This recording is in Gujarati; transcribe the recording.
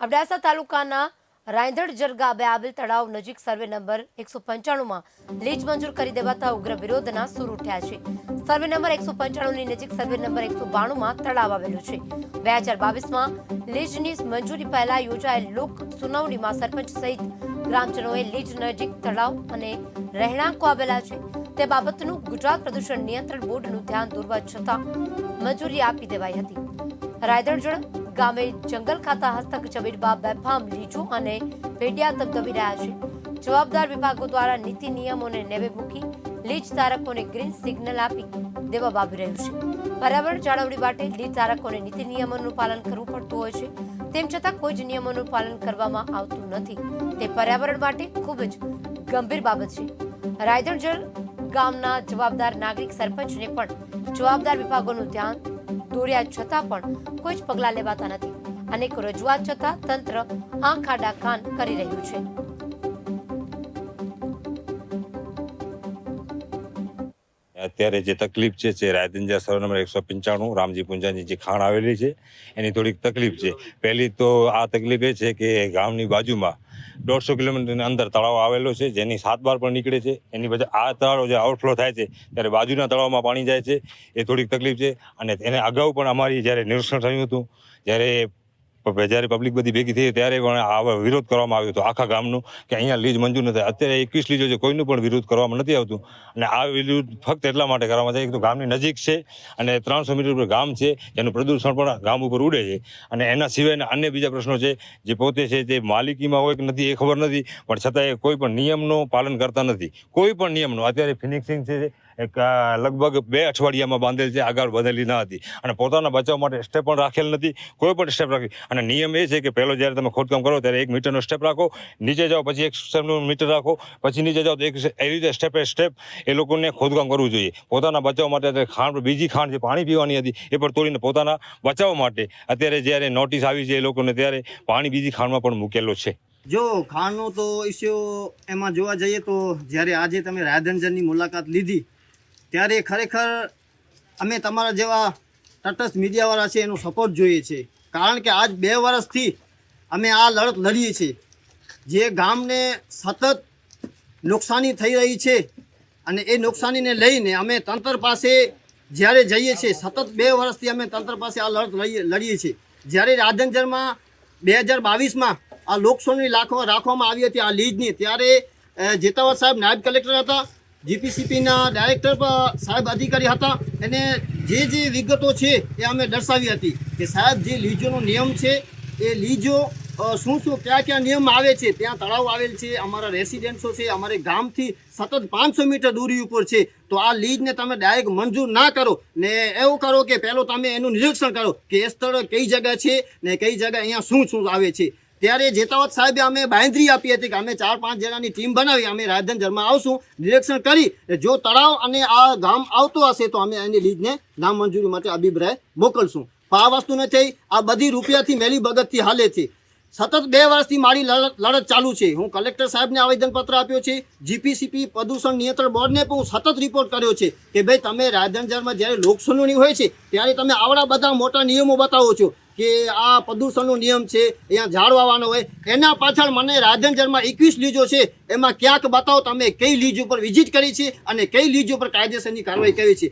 અબડાસા તાલુકાના રાંધણજર ગામે આવેલ તળાવ નજીક સર્વે નંબર 195માં લીજ મંજૂર કરી દેવાતા ઉગ્ર વિરોધના સૂર ઉઠ્યા છે। સર્વે નંબર 195ની નજીક સર્વે નંબર 192માં તળાવ આવેલું છે। 2022માં લીજની મંજૂરી પહેલા યોજાયેલ લોક સુનાવણીમાં સરપંચ સહિત ગ્રામજનોએ લીજ નજીક તળાવ અને રહેણાંકો આવેલા છે તે બાબતનું ગુજરાત પ્રદૂષણ નિયંત્રણ બોર્ડનું ધ્યાન દોરવા છતાં મંજૂરી આપી દેવાઈ હતી। રાંધણજર ગામે જંગલ ખાતા હસ્તક જમીનમાં બેફામ લીજો અને ભેડિયા દબદબી રહ્યા છે। જવાબદાર વિભાગો દ્વારા નીતિ નિયમોને નેવે મૂકી લીજ ધારકોને ગ્રીન સિગ્નલ આપી દેવામાં આવી રહ્યું છે। પર્યાવરણ જાળવણી માટે લીજ ધારકોને નીતિ નિયમોનું પાલન કરવું પડતું હોય છે, તેમ છતાં કોઈ જ નિયમોનું પાલન કરવામાં આવતું નથી। તે પર્યાવરણ માટે ખૂબ જ ગંભીર બાબત છે। રાંધણજર ગામના જવાબદાર નાગરિક સરપંચને પણ જવાબદાર વિભાગોનું ધ્યાન દોર્યા છતાં પણ કોઈ જ પગલાં લેવાતા નથી। અનેક રજૂઆત છતાં તંત્ર આંખ આડા કાન કરી રહ્યું છે। અત્યારે જે તકલીફ છે જે રાંધણજર સર્વે નંબર 195 રામજી પુંજાની જે ખાણ આવેલી છે એની થોડીક તકલીફ છે। પહેલી તો આ તકલીફ એ છે કે ગામની બાજુમાં 150 કિલોમીટરની અંદર તળાવ આવેલો છે જેની 7 બાર પણ નીકળે છે। એની વચ્ચે આ તળાવ જે આઉટફ્લો થાય છે ત્યારે બાજુના તળાવમાં પાણી જાય છે, એ થોડીક તકલીફ છે। અને એને અગાઉ પણ અમારી જ્યારે નિરીક્ષણ થયું હતું જ્યારે પબ્લિક બધી ભેગી થઈ ત્યારે પણ આ વિરોધ કરવામાં આવ્યો હતો આખા ગામનું કે અહીંયા લીજ મંજૂર નથી। અત્યારે 21 લીજો છે, કોઈનું પણ વિરોધ કરવામાં નથી આવતું। અને આ વિરોધ ફક્ત એટલા માટે કરવામાં આવે કે ગામની નજીક છે અને 300 મીટર ઉપર ગામ છે જેનું પ્રદૂષણ પણ ગામ ઉપર ઉડે છે। અને એના સિવાયના અન્ય બીજા પ્રશ્નો છે જે પોતે છે તે માલિકીમાં હોય કે નથી એ ખબર નથી, પણ છતાં એ કોઈ પણ નિયમનું પાલન કરતા નથી। કોઈ પણ નિયમનું અત્યારે ફિનિશિંગ છે એક લગભગ 2 અઠવાડિયામાં બાંધેલ છે, આગળ વધેલી ન હતી અને પોતાના બચાવ માટે સ્ટેપ પણ રાખેલ નથી, કોઈ પણ સ્ટેપ રાખી। અને નિયમ એ છે કે પહેલો જ્યારે તમે ખોદકામ કરો ત્યારે 1 મીટરનો સ્ટેપ રાખો, નીચે જાઓ પછી 1 મીટર રાખો, પછી નીચે જાઓ તો એ રીતે સ્ટેપ એ લોકોને ખોદકામ કરવું જોઈએ પોતાના બચાવ માટે। ખાણ બીજી ખાણ જે પાણી પીવાની હતી એ પણ તોડીને પોતાના બચાવ માટે અત્યારે જ્યારે નોટિસ આવી છે એ લોકોને ત્યારે પાણી બીજી ખાણમાં પણ મૂકેલો છે। જો ખાણનો તો ઇસ્યુ એમાં જોવા જઈએ તો જ્યારે આજે તમે રાંધણજરની મુલાકાત લીધી ત્યારે ખરેખર અમે તમારા જેવા તટસ્થ મીડિયાવાળા છે એનો સપોર્ટ જોઈએ છે, કારણ કે આજ 2 વર્ષથી અમે આ લડત લડીએ છીએ। જે ગામને સતત નુકસાની થઈ રહી છે અને એ નુકસાનીને લઈને અમે તંત્ર પાસે જ્યારે જઈએ છીએ, સતત 2 વર્ષથી અમે તંત્ર પાસે આ લડત લડીએ છીએ। જ્યારે રાંધણજરમાં 2022માં આ લોકસુનાવણી રાખવામાં આવી હતી આ લીજની, ત્યારે જેતાવત સાહેબ નાયબ કલેક્ટર હતા, જીપીસીપીના ડાયરેક્ટર સાહેબ અધિકારી હતા, અને જે વિગતો છે એ અમે દર્શાવી હતી કે સાહેબ જે લીજોનો નિયમ છે એ લીજો શું ક્યાં નિયમ આવે છે। ત્યાં તળાવ આવેલ છે, અમારા રેસિડેન્ટો છે, અમારે ગામથી સતત 500 મીટર દૂરી ઉપર છે, તો આ લીજને તમે ડાયરેક્ટ મંજૂર ના કરો ને એવું કરો કે પહેલો તમે એનું નિરીક્ષણ કરો કે એ સ્થળ કઈ જગ્યા છે ને કઈ જગ્યા અહીંયા શું આવે છે। ત્યારે જેતાવત સાહેબે અમે બાંયધરી આપી હતી કે અમે 4-5 જણાની ટીમ બનાવી અમે રાંધણજરમાં આવશું, નિરીક્ષણ કરી જો તળાવ અને આ ગામ આવતો હશે તો અમે એની લીજને નામંજૂરી માટે અભિપ્રાય મોકલશું। આ વસ્તુ નથી, આ બધી રૂપિયાથી મેલી બગતથી હાલે છે। સતત 2 વર્ષથી મારી લડત ચાલુ છે। હું કલેક્ટર સાહેબને આવેદનપત્ર આપ્યો છે, જીપીસીપી પ્રદૂષણ નિયંત્રણ બોર્ડને પણ હું સતત રિપોર્ટ કર્યો છે કે ભાઈ તમે રાંધણજરમાં જ્યારે લોકસુનાવણી હોય છે ત્યારે તમે આવડા બધા મોટા નિયમો બતાવો છો કે આ પ્રદૂષણનો નિયમ છે, અહીંયા ઝાડ વાવવાનો હોય, એના પાછળ મને રાંધણજરમાં 21 લીજો છે એમાં ક્યાંક બતાવો તમે કઈ લીજ ઉપર વિઝિટ કરી છે અને કઈ લીજ ઉપર કાયદેસરની કાર્યવાહી કરી છે।